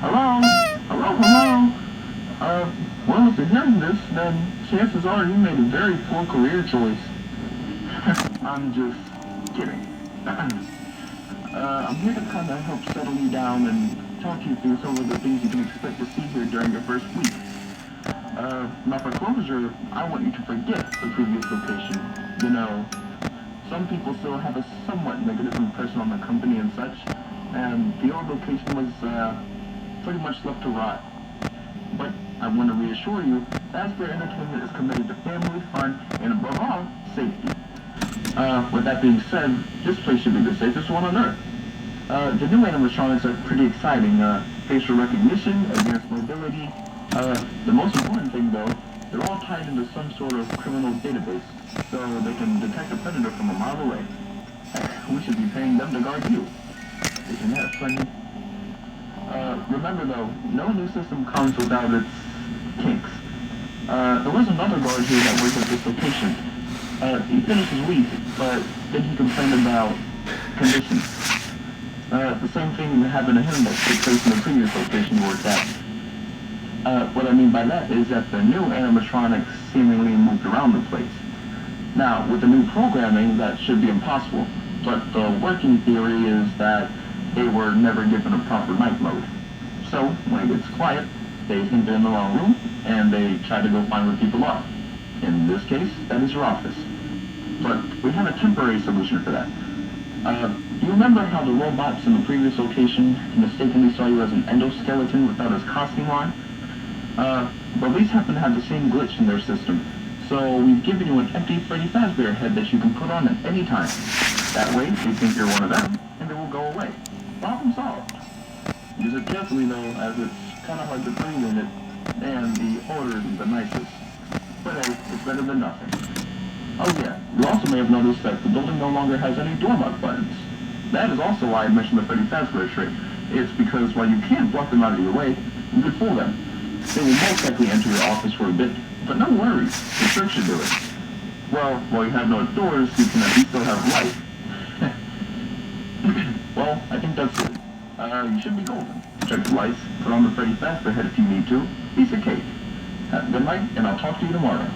Hello? Hello, hello? Well, if you're hearing this, then chances are you made a very poor career choice. I'm just kidding. I'm here to kind of help settle you down and talk you through some of the things you can expect to see here during your first week. Now for closure, I want you to forget the previous location. You know, some people still have a somewhat negative impression on the company and such, and the old location was, pretty much left to rot. But I want to reassure you, Fazbear Entertainment is committed to family, fun, and above all, safety. With that being said, this place should be the safest one on Earth. The new animatronics are pretty exciting. Facial recognition, advanced mobility. The most important thing though, they're all tied into some sort of criminal database, so they can detect a predator from a mile away. Heck, we should be paying them to guard you. Isn't that funny? Remember though, no new system comes without its kinks. There was another guard here that worked at this location. He finished his week, but then he complained about conditions. The same thing happened to him that took place in the previous location he worked at. What I mean by that is that the new animatronics seemingly moved around the place. Now, with the new programming, that should be impossible, but the working theory is that they were never given a proper night mode. So, when it gets quiet, they think they're in the wrong room, and they try to go find where people are. In this case, that is your office. But we have a temporary solution for that. Do you remember how the robots in the previous location mistakenly saw you as an endoskeleton without his costume on? Well, these happen to have the same glitch in their system. So we've given you an empty Freddy Fazbear head that you can put on at any time. That way, they think you're one of them, and it will go away. Problem solved. Use it carefully though, as it's kind of hard to breathe in it, and the odor isn't the nicest. But hey, it's better than nothing. Oh yeah, you also may have noticed that the building no longer has any door lock buttons. That is also why I mentioned the Freddy Fazbear trick. It's because while you can't block them out of your way, you could fool them. They will most likely enter your office for a bit, but no worries, the trick should do it. Well, while you have no doors, you can at least still have light. Well, I think that's it. You should be golden. Check the lights, put on the Freddy Fazbear head if you need to. Piece of cake. Have a good night, and I'll talk to you tomorrow.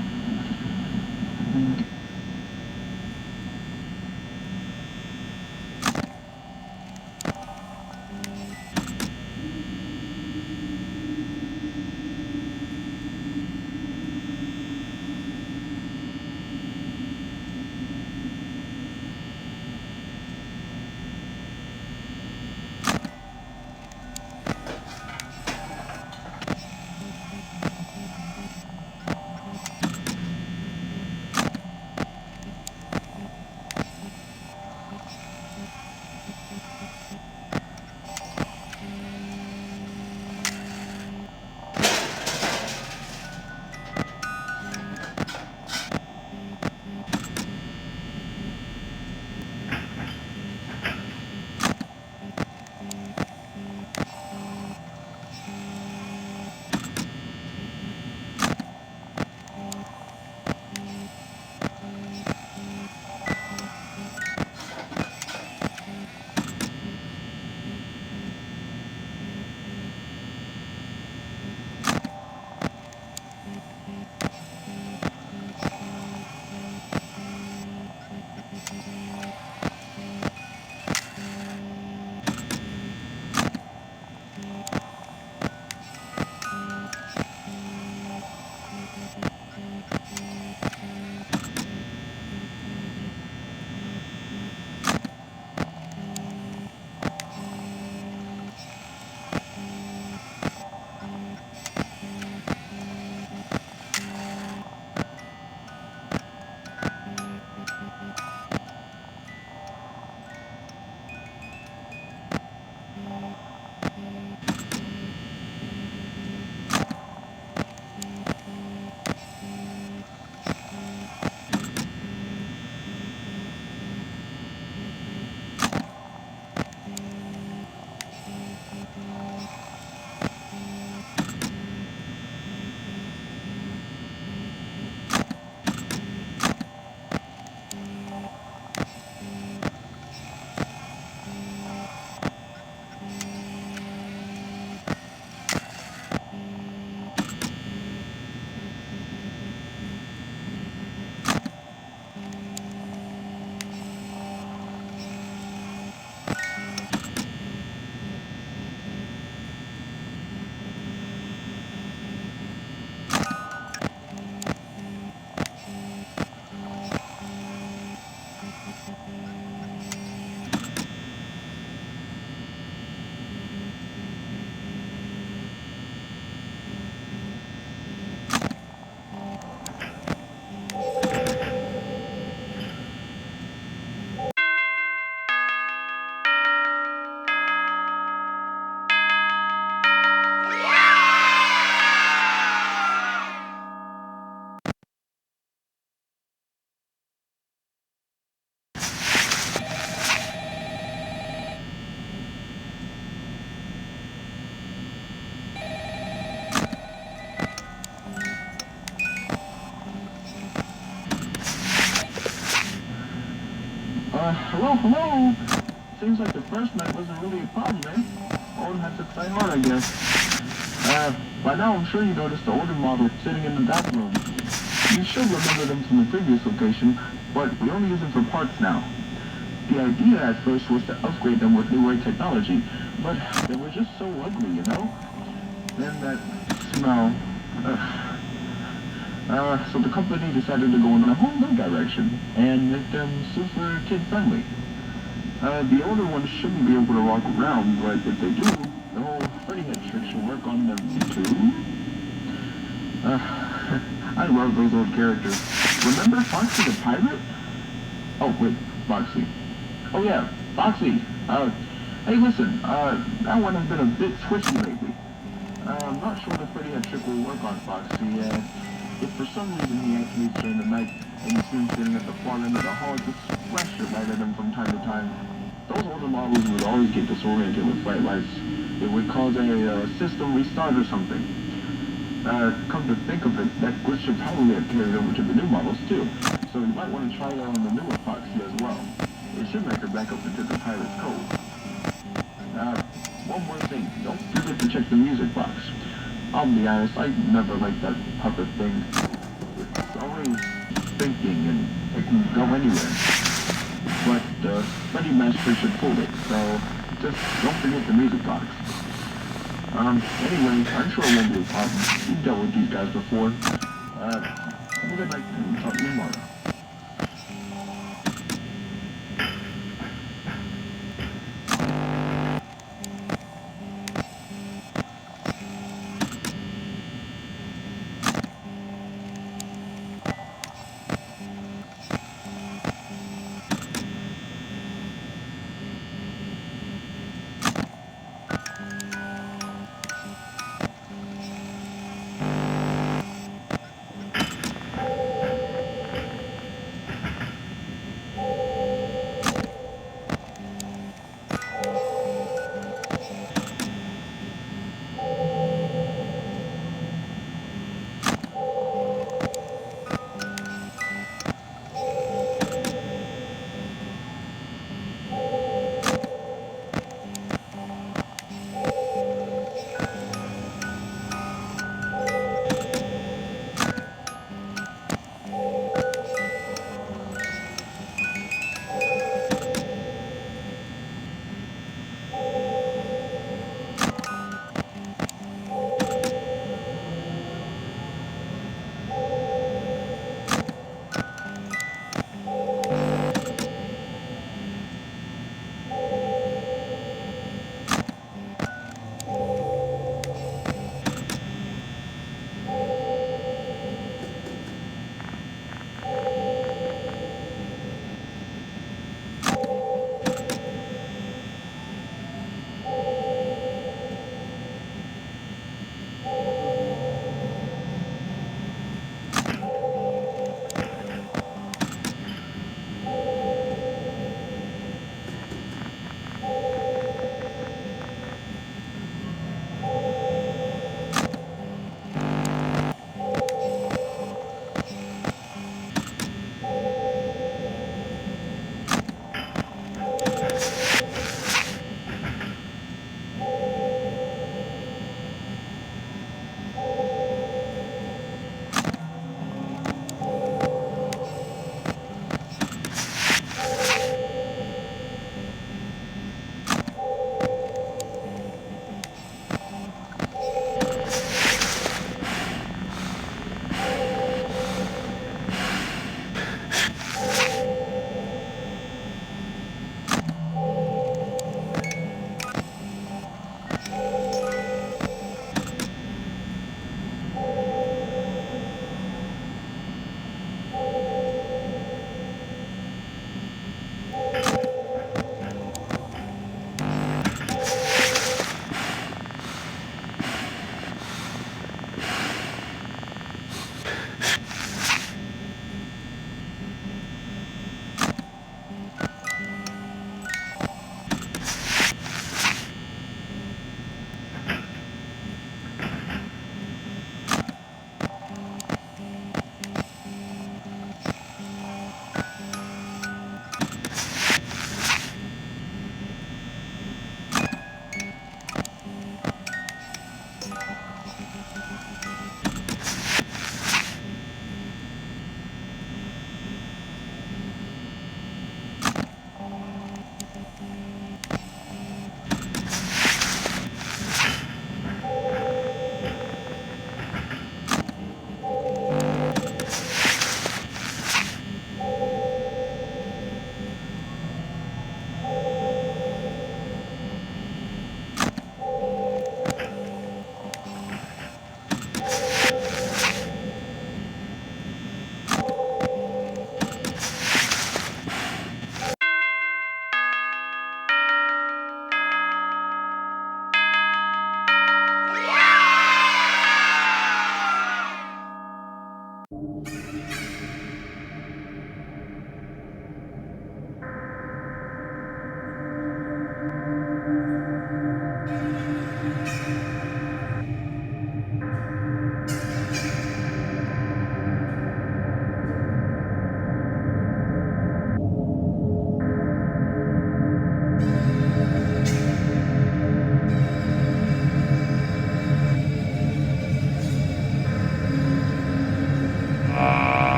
Hello? Seems like the first night wasn't really a problem, eh? Owen had to try hard, I guess. By now I'm sure you noticed the older model sitting in the back room. You should remember them from the previous location, but we only use them for parts now. The idea at first was to upgrade them with newer technology, but they were just so ugly, you know? Then that smell. So the company decided to go in a whole new direction and make them super kid-friendly. The older ones shouldn't be able to walk around, but if they do, the whole Freddy head trick should work on them too. I love those old characters. Remember Foxy the Pirate? Oh, wait, Foxy. Oh yeah, Foxy. Hey listen, that one has been a bit twitchy lately. I'm not sure the Freddy head trick will work on Foxy. If for some reason he actually during the night and you see him sitting at the far end of the hall, just flash your light at him from time to time. Those older models would always get disoriented with bright lights. It would cause a system restart or something. Come to think of it, that glitch should probably have carried over to the new models too. So you might want to try that on the newer Foxy as well. It should make her back up into the Pirate's Code. One more thing, don't forget to check the music box. I'll be honest, I never liked that puppet thing. It's always thinking and it can go anywhere. But Freddy Master should pull it, so just don't forget the music box. Anyway, I'm sure it won't be a problem. You've dealt with these guys before. Have a good night and talk to you tomorrow.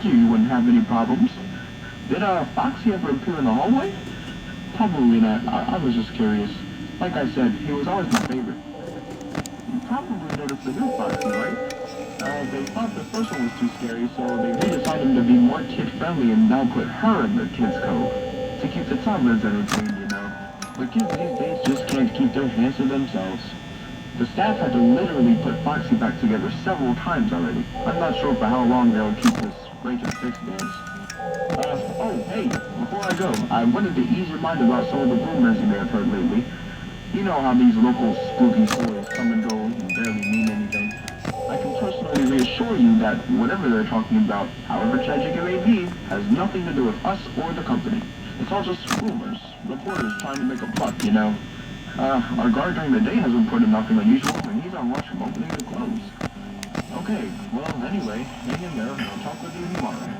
you, you wouldn't have any problems. Did Foxy ever appear in the hallway? Probably not. I was just curious. Like I said, he was always my favorite. You probably noticed the new Foxy, right? They thought the first one was too scary, so they redesigned him to be more kid-friendly and now put her in the kids' cove. To keep the toddlers entertained, you know. But kids these days just can't keep their hands to themselves. The staff had to literally put Foxy back together several times already. I'm not sure for how long they'll keep this break and fix dance. Oh, hey, before I go, I wanted to ease your mind about some of the rumors you may have heard lately. You know how these local spooky stories come and go and barely mean anything. I can personally reassure you that whatever they're talking about, however tragic it may be, has nothing to do with us or the company. It's all just rumors. Reporters trying to make a buck, you know. Our guard during the day has reported nothing unusual, and he's on watch from opening to close. Okay, well, anyway, hang in there, and I'll talk with you tomorrow.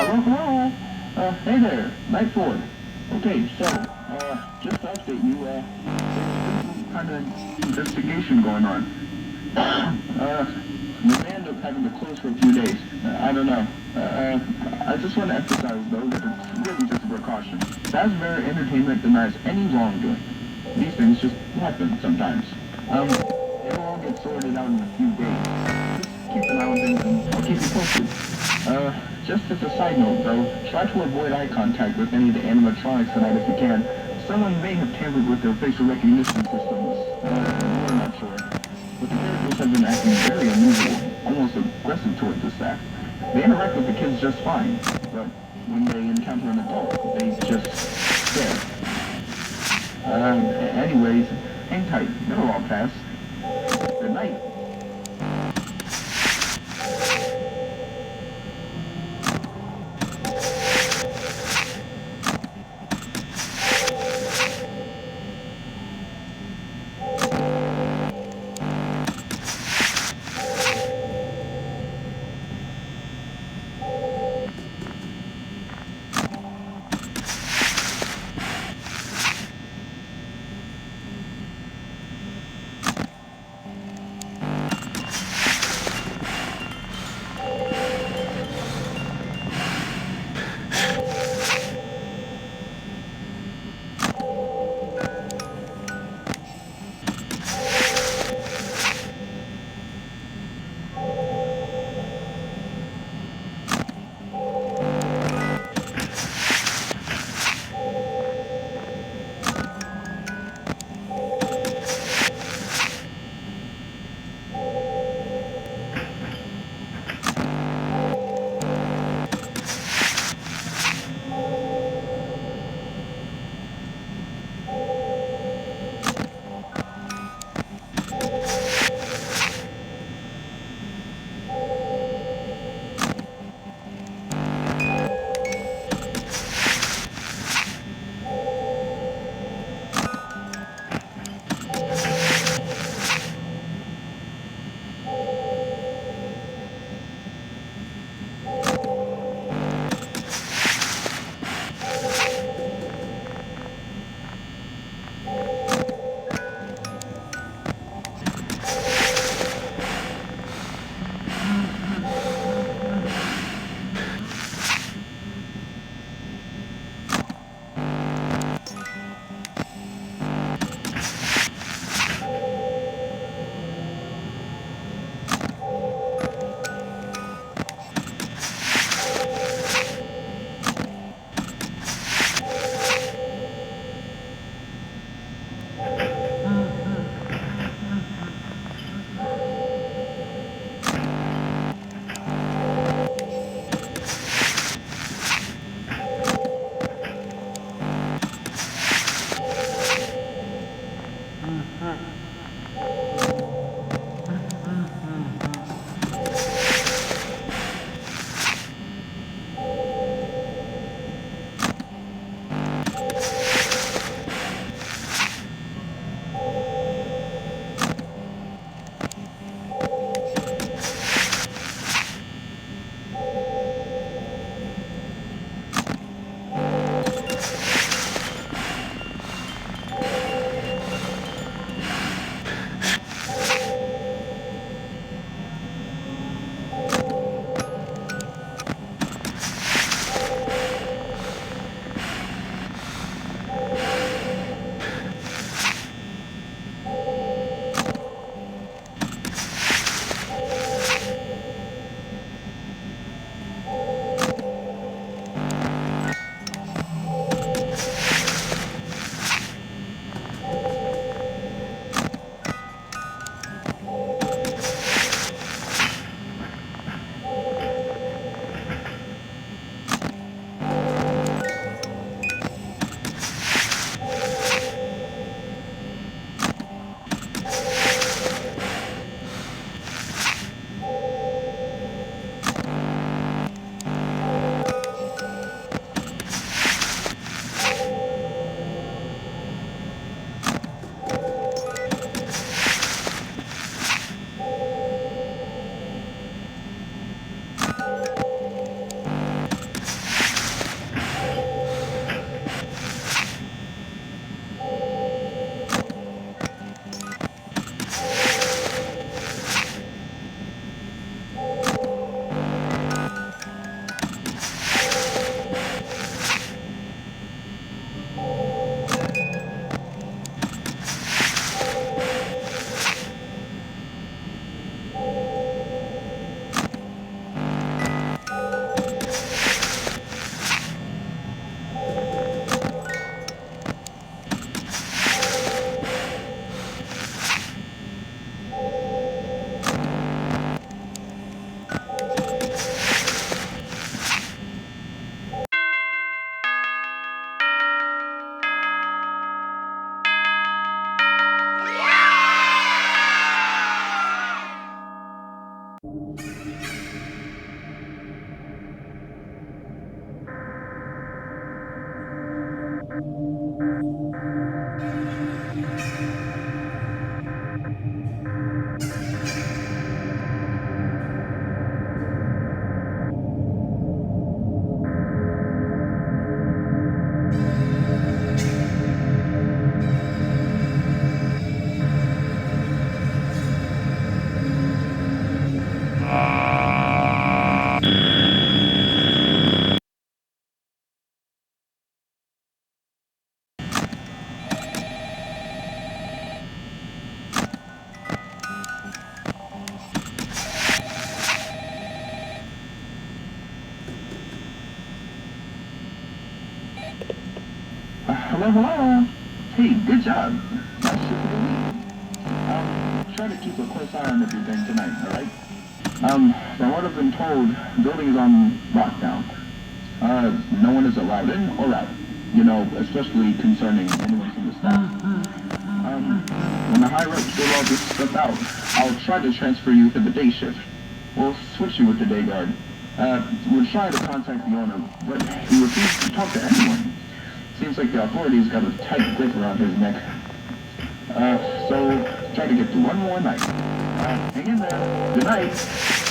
Well, hello. Hey there, Night 4. Okay, so, just to update you, there's been some kind of investigation going on. We may end up having to close for a few days. I don't know. I just want to emphasize, though, that it's really just a precaution. Fazbear Entertainment denies any wrongdoing. These things just happen sometimes. It'll all get sorted out in a few days. Just keep an eye on things and I'll keep you posted. Just as a side note, though, try to avoid eye contact with any of the animatronics tonight if you can. Someone may have tampered with their facial recognition systems. We're not sure. But the characters have been acting very unusual, almost aggressive towards the staff. They interact with the kids just fine, but when they encounter an adult, they just stare. Anyways, hang tight. It'll all pass. Good night. Hello, hello. Hey, good job. Nice shit for the week. Try to keep a close eye on everything tonight, alright? From what I've been told, the building is on lockdown. No one is allowed in or out. You know, especially concerning anyone from the staff. When the higher ups sort all this stuff out, I'll try to transfer you to the day shift. We'll switch you with the day guard. We'll try to contact the owner, but he refuses to talk to anyone. Seems like the authorities got a tight grip around his neck. So try to get through one more night. Hang in there. Good night.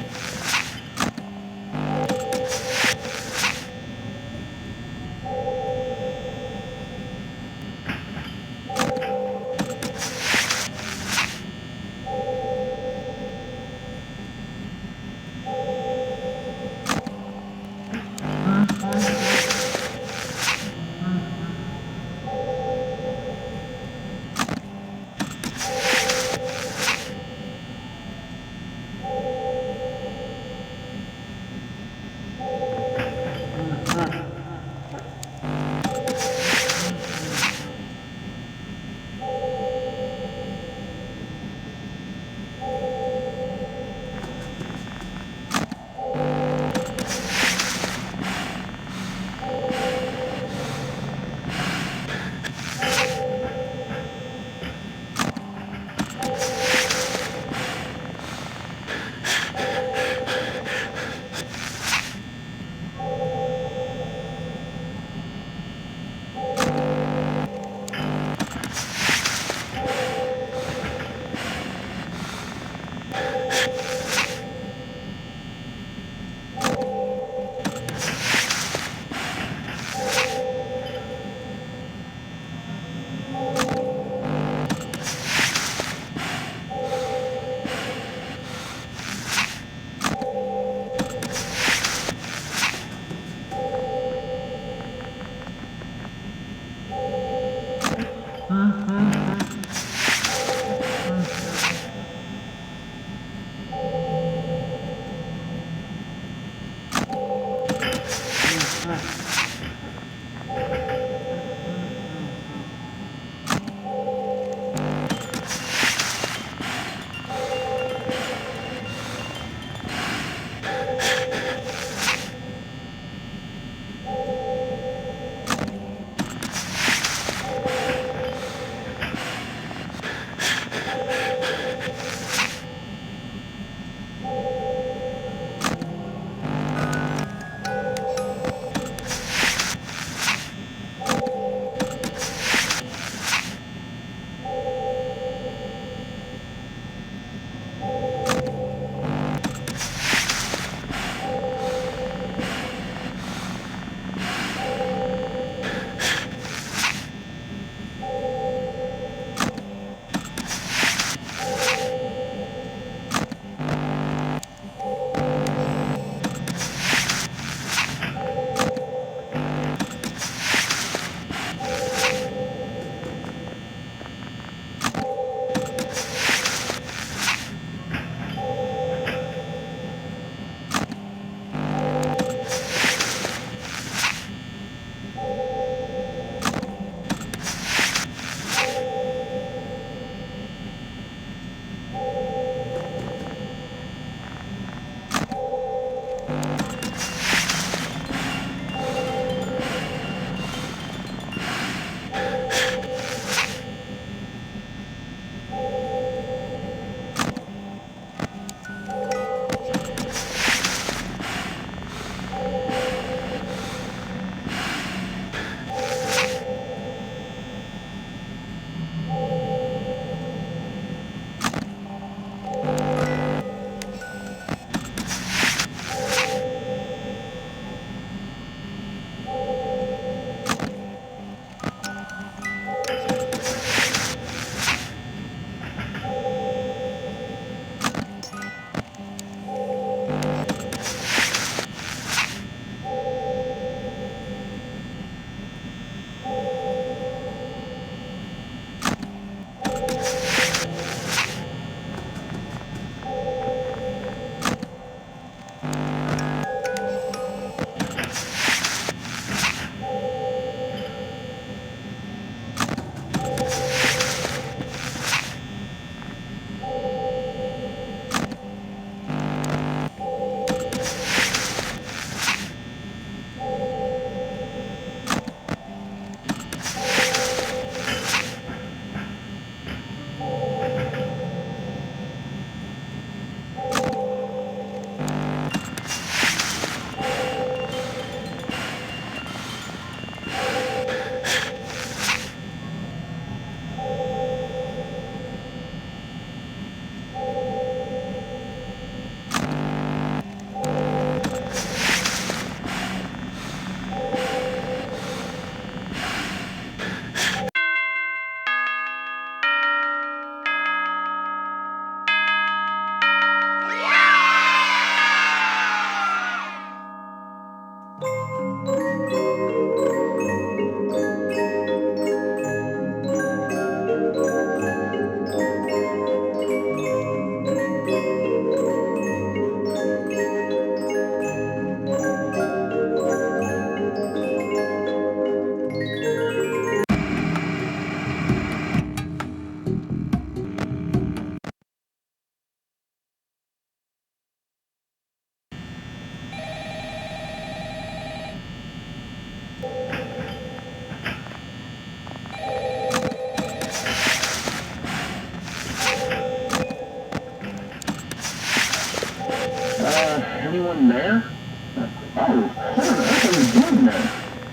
there.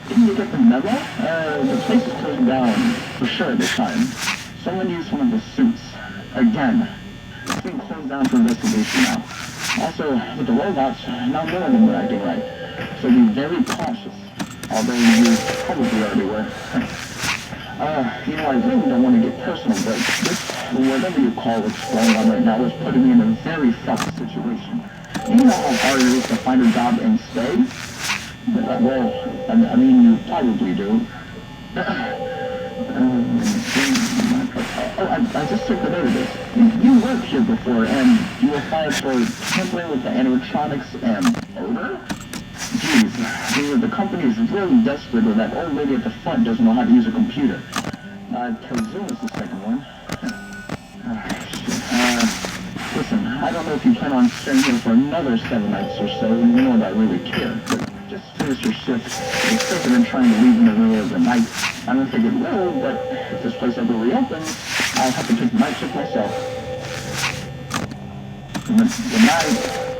Didn't you get the memo? The place is closing down for sure at this time. Someone used one of the suits. Again. It's being closed down for investigation now. Also, with the robots, not none of them were acting right. So be very cautious. Although you probably already were. You know, I really don't want to get personal, but this, whatever you call what's going on right now, is putting me in a very tough situation. You know how hard it is to find a job and stay? Well, I mean, you probably do. I just took the note of this. You worked here before, and you were fired for tampering with the animatronics and odor? Jeez, the company is really desperate, or that old lady at the front doesn't know how to use a computer. I presume it's the second one. Listen, I don't know if you plan on staying here for another 7 nights or so, nor that I really care, but just finish your shift. It's quicker than trying to leave in the middle of the night. I don't think it will, but if this place ever reopens, I'll have to take the night shift myself. Good night.